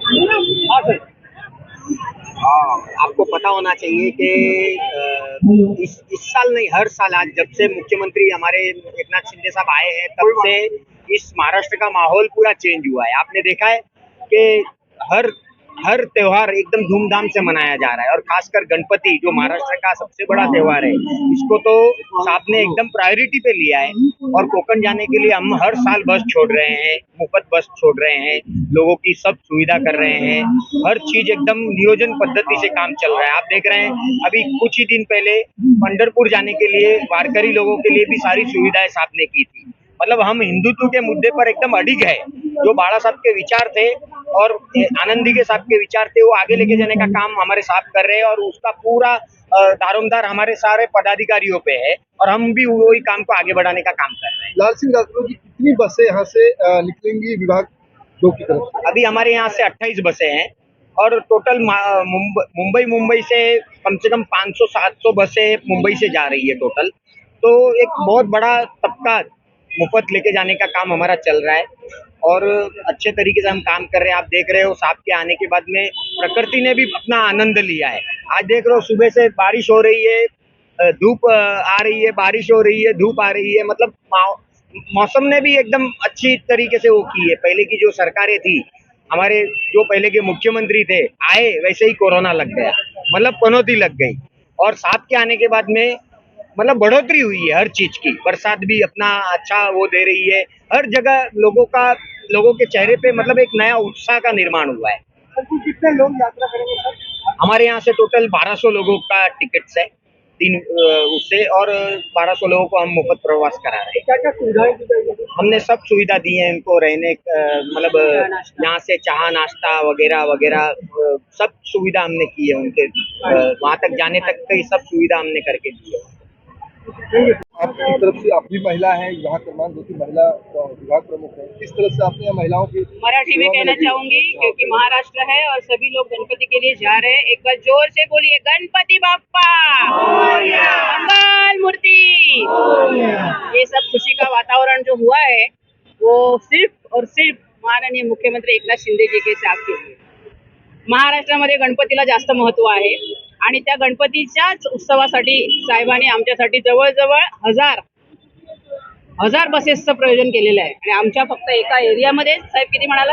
हाँ सर। हाँ, आपको पता होना चाहिए कि इस साल नहीं, हर साल, आज जब से मुख्यमंत्री हमारे एकनाथ शिंदे साहब आए हैं तब से इस महाराष्ट्र का माहौल पूरा चेंज हुआ है। आपने देखा है कि हर हर त्योहार एकदम धूमधाम से मनाया जा रहा है, और खासकर गणपति जो महाराष्ट्र का सबसे बड़ा त्योहार है, इसको तो साहब ने एकदम प्रायोरिटी पे लिया है। और कोकण जाने के लिए हम हर साल बस छोड़ रहे हैं, मुफ्त बस छोड़ रहे हैं, लोगों की सब सुविधा कर रहे हैं, हर चीज एकदम नियोजन पद्धति से काम चल रहा है। आप देख रहे हैं अभी कुछ ही दिन पहले पंढरपुर जाने के लिए वारकरी लोगों के लिए भी सारी सुविधाएं साहब ने की थी। मतलब हम हिंदुत्व के मुद्दे पर एकदम अडिग है। जो बाला साहब के विचार थे और आनंदी के साहब के विचार थे, वो आगे लेके जाने का काम हमारे साहब कर रहे हैं, और उसका पूरा दारोमदार हमारे सारे पदाधिकारियों पे है, और हम भी वही काम को आगे बढ़ाने का काम कर रहे हैं। लाल सिंह राठौर जी, कितनी बसें यहाँ से निकलेंगी विभाग दो की तरफ से? अभी हमारे यहाँ से 28 बसें हैं, और टोटल मुंबई से कम 500-700 बसें मुंबई से जा रही है टोटल। तो एक बहुत बड़ा तबका मुफ्त लेके जाने का काम हमारा चल रहा है, और अच्छे तरीके से हम काम कर रहे हैं। आप देख रहे हो साहब के आने के बाद में प्रकृति ने भी अपना आनंद लिया है। आज देख रहे हो सुबह से बारिश हो रही है, धूप आ रही है, बारिश हो रही है, धूप आ रही है। मतलब मौसम ने भी एकदम अच्छी तरीके से वो की है। पहले की जो सरकारें थी, हमारे जो पहले के मुख्यमंत्री थे, आए वैसे ही कोरोना लग गया, मतलब पनौती लग गई। और साहब के आने के बाद में मतलब बढ़ोतरी हुई है हर चीज की। बरसात भी अपना अच्छा वो दे रही है, हर जगह लोगों के चेहरे पे मतलब एक नया उत्साह का निर्माण हुआ है। सर, कितने लोग यात्रा करेंगे सर? हमारे यहाँ से टोटल 1200 लोगों का टिकट्स है, तीन उससे, और 1200 लोगों को हम मुफ्त प्रवास करा रहे हैं। क्या क्या सुविधाएं दी जाएगी? हमने सब सुविधा दी है इनको, रहने मतलब यहाँ से चाह नाश्ता वगैरह वगैरह सब सुविधा हमने की है उनके, वहाँ तक जाने तक की सब सुविधा हमने करके दी है। आपकी तरफ से, आप भी महिला है, यहाँ क्रमांक 2 की महिला विभाग प्रमुख है, किस तरह से आपने महिलाओं की मराठी में कहना चाहूंगी, क्योंकि महाराष्ट्र है और सभी लोग गणपति के लिए जा रहे हैं। एक बार जोर से बोलिए, गणपति बाप्पा मंगल मूर्ति। ये सब खुशी का वातावरण जो हुआ है वो सिर्फ और सिर्फ माननीय मुख्यमंत्री एकनाथ शिंदे जी के साथ के लिए। महाराष्ट्रामध्ये गणपतीला जास्त महत्व आहे, आणि त्या गणपतीच्याच उत्सवासाठी साहेबांनी आमच्यासाठी जवळजवळ हजार बसेसचं प्रयोजन केलेलं आहे. आणि आमच्या फक्त एका एरियामध्ये साहेब किती म्हणाला,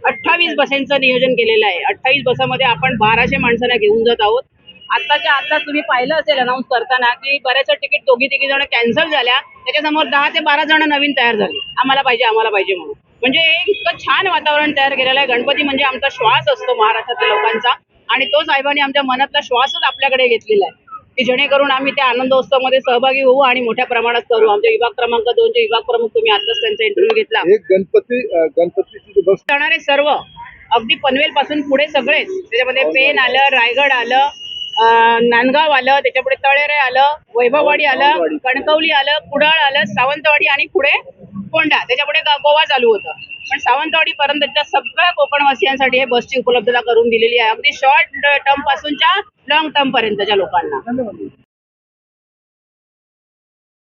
28 बसेसचं नियोजन केलेलं आहे. 28 बसामध्ये आपण 1200 माणसांना घेऊन जात आहोत. आत्ताच्या आता तुम्ही पाहिलं असेल अनाऊन्स करताना की बऱ्याचशा तिकीट दोघी जण कॅन्सल झाल्या, त्याच्यासमोर 10 ते 12 जण नवीन तयार झाली, आम्हाला पाहिजे म्हणून. म्हणजे हे इतकं छान वातावरण तयार केलेलं आहे. गणपती म्हणजे आमचा श्वास असतो महाराष्ट्रातल्या लोकांचा, आणि तो साहेबांनी आमच्या मनातला श्वासच आपल्याकडे घेतलेला आहे की जेणेकरून आम्ही त्या आनंदोत्सवामध्ये सहभागी होऊ आणि मोठ्या प्रमाणात करू. आमच्या विभाग क्रमांक 2 चे विभाग प्रमुख, तुम्ही आताच त्यांचा इंटरव्ह्यू घेतला. एक गणपतीची बस जाणारे सर्व अगदी पनवेल पासून पुढे सगळेच, त्याच्यामध्ये पेन आलं, रायगड आलं, नांदगाव आलं, त्याच्यापुढे तळेरे आलं, वैभववाडी आलं, कणकवली आलं, कुडाळ आलं, सावंतवाडी, आणि पुढे कोंढा, त्याच्यापुढे गोवा चालू होतं. पण सावंतवाडी पर्यंतच्या सगळ्या कोकणवासियांसाठी हे बसची उपलब्धता करून दिलेली आहे, अगदी शॉर्ट टर्म पासूनच्या लॉंग टर्म पर्यंतच्या लोकांना.